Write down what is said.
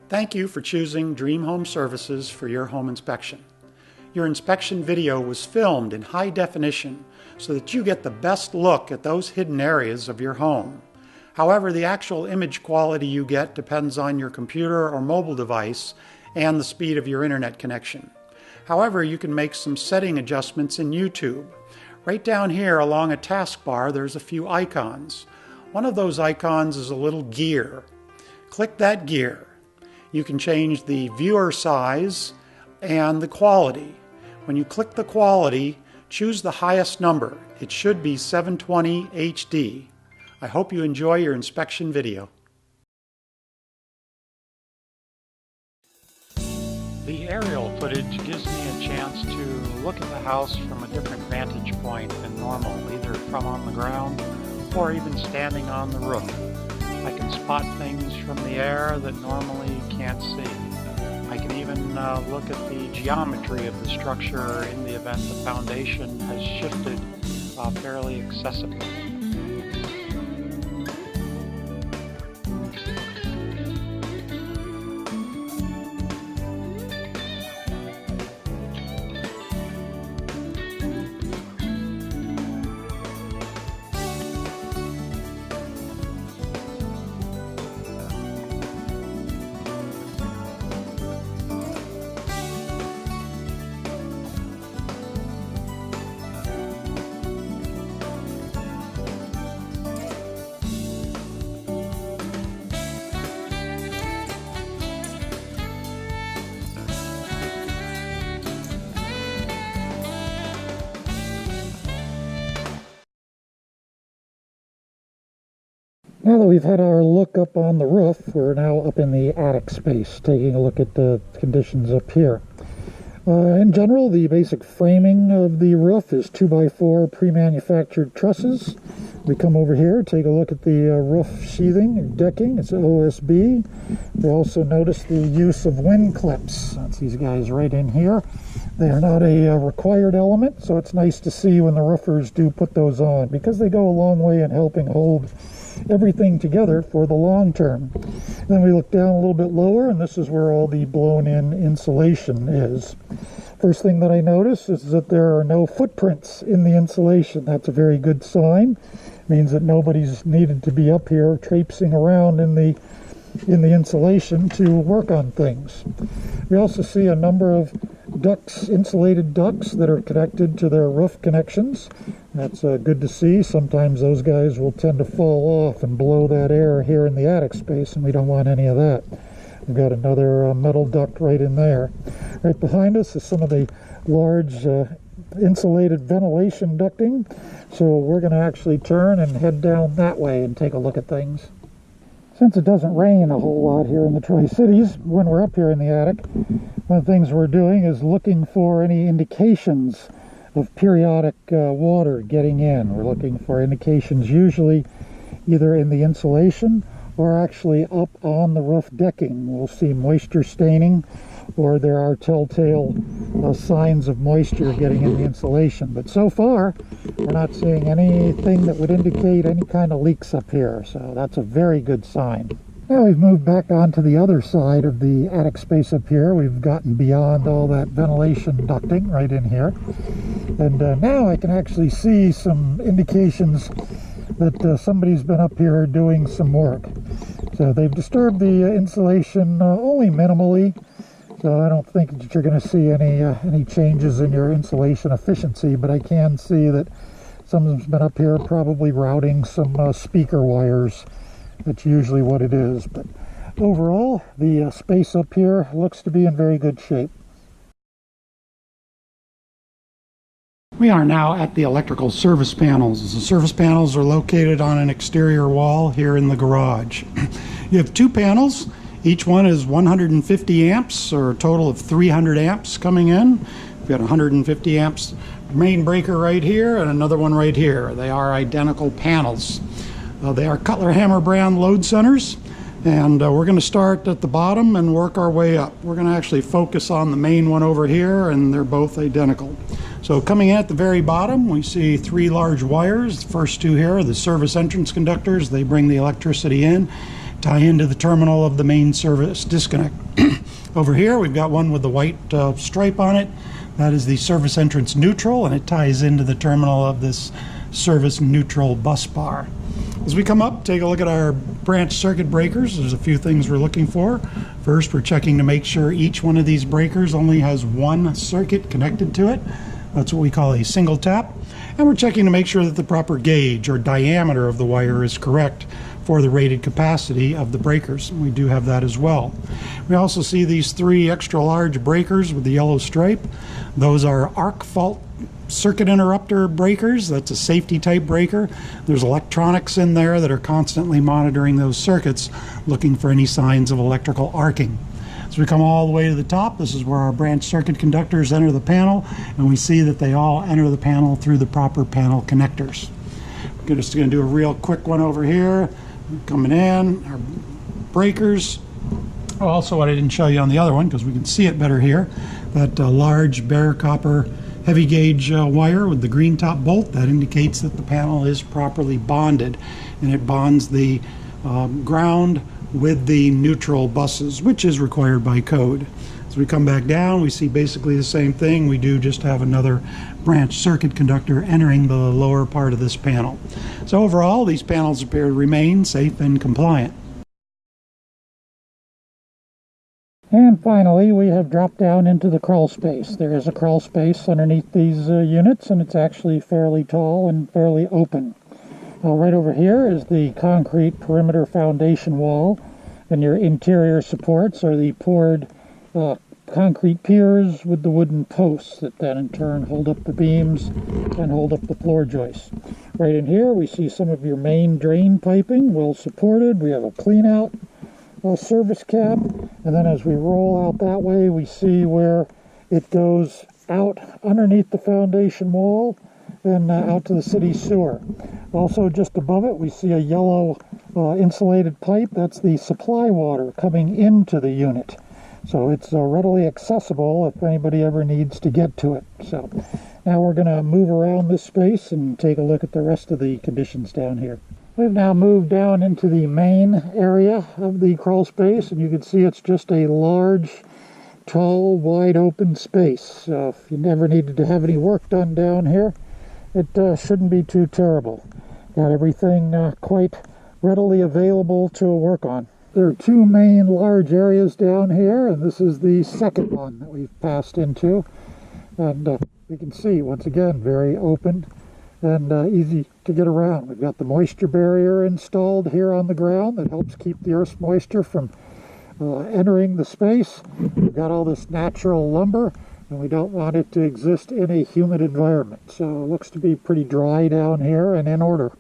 Thank you for choosing Dream Home Services for your home inspection. Your inspection video was filmed in high definition so that you get the best look at those hidden areas of your home. However, the actual image quality you get depends on your computer or mobile device and the speed of your internet connection. However, you can make some setting adjustments in YouTube. Right down here along a taskbar, there's a few icons. One of those icons is a little gear. Click that gear. You can change the viewer size and the quality. When you click the quality, choose the highest number. It should be 720 HD. I hope you enjoy your inspection video. The aerial footage gives me a chance to look at the house from a different vantage point than normal, either from on the ground or even standing on the roof. I can spot things from the air that normally you can't see. I can even look at the geometry of the structure in the event the foundation has shifted fairly excessively. Now that we've had our look up on the roof, we're now up in the attic space, taking a look at the conditions up here. In general, the basic framing of the roof is 2x4 pre-manufactured trusses. We come over here, take a look at the roof sheathing and decking. It's OSB. We also notice the use of wind clips. That's these guys right in here. They are not a required element, so it's nice to see when the roofers do put those on, because they go a long way in helping hold everything together for the long term. Then we look down a little bit lower, and this is where all the blown-in insulation is. First thing that I notice is that there are no footprints in the insulation. That's a very good sign. It means that nobody's needed to be up here traipsing around in the insulation to work on things. We also see a number of ducts, insulated ducts that are connected to their roof connections. That's good to see. Sometimes those guys will tend to fall off and blow that air here in the attic space, and we don't want any of that. We've got another metal duct right in there. Right behind us is some of the large insulated ventilation ducting. So we're going to actually turn and head down that way and take a look at things. Since it doesn't rain a whole lot here in the Tri-Cities, when we're up here in the attic, one of the things we're doing is looking for any indications of periodic water getting in. We're looking for indications usually either in the insulation or actually up on the roof decking. We'll see moisture staining, or there are telltale signs of moisture getting in the insulation. But so far, we're not seeing anything that would indicate any kind of leaks up here, so that's a very good sign. Now we've moved back onto the other side of the attic space up here. We've gotten beyond all that ventilation ducting right in here. And now I can actually see some indications that somebody's been up here doing some work. So they've disturbed the insulation only minimally. So I don't think that you're going to see any changes in your insulation efficiency, but I can see that someone's been up here probably routing some speaker wires. That's usually what it is. But overall, the space up here looks to be in very good shape. We are now at the electrical service panels. The service panels are located on an exterior wall here in the garage. You have two panels. Each one is 150 amps, or a total of 300 amps coming in. We've got 150 amps main breaker right here and another one right here. They are identical panels. They are Cutler Hammer brand load centers, and we're going to start at the bottom and work our way up. We're going to actually focus on the main one over here, and they're both identical. So coming in at the very bottom, we see three large wires. The first two here are the service entrance conductors. They bring the electricity in. tie into the terminal of the main service disconnect. Over here we've got one with the white stripe on it. That is the service entrance neutral, and it ties into the terminal of this service neutral bus bar. As we come up, take a look at our branch circuit breakers. There's a few things we're looking for. First, we're checking to make sure each one of these breakers only has one circuit connected to it. That's what we call a single tap. And we're checking to make sure that the proper gauge or diameter of the wire is correct for the rated capacity of the breakers. We do have that as well. We also see these 3 extra large breakers with the yellow stripe. Those are arc fault circuit interrupter breakers. That's a safety type breaker. There's electronics in there that are constantly monitoring those circuits, looking for any signs of electrical arcing. So we come all the way to the top. This is where our branch circuit conductors enter the panel, and we see that they all enter the panel through the proper panel connectors. We're just going to do a real quick one over here. Coming in, our breakers. Also, what I didn't show you on the other one, because we can see it better here, that large bare copper heavy gauge wire with the green top bolt, that indicates that the panel is properly bonded, and it bonds the ground with the neutral buses, which is required by code. As we come back down, we see basically the same thing. We do just have another branch circuit conductor entering the lower part of this panel. So overall, these panels appear to remain safe and compliant. And finally, we have dropped down into the crawl space. There is a crawl space underneath these units, and it's actually fairly tall and fairly open. Right over here is the concrete perimeter foundation wall, and your interior supports are the poured concrete piers with the wooden posts that then in turn hold up the beams and hold up the floor joists. Right in here we see some of your main drain piping, well supported. We have a clean out service cap, and then as we roll out that way we see where it goes out underneath the foundation wall and out to the city sewer. Also just above it we see a yellow insulated pipe. That's the supply water coming into the unit, so it's readily accessible if anybody ever needs to get to it. So now we're going to move around this space and take a look at the rest of the conditions down here. We've now moved down into the main area of the crawl space, and you can see it's just a large, tall, wide open space. So if you never needed to have any work done down here, it shouldn't be too terrible. Got everything quite readily available to work on. There are 2 main large areas down here, and this is the second one that we've passed into. And you can see, once again, very open and easy to get around. We've got the moisture barrier installed here on the ground that helps keep the earth's moisture from entering the space. We've got all this natural lumber, and we don't want it to exist in a humid environment. So it looks to be pretty dry down here and in order.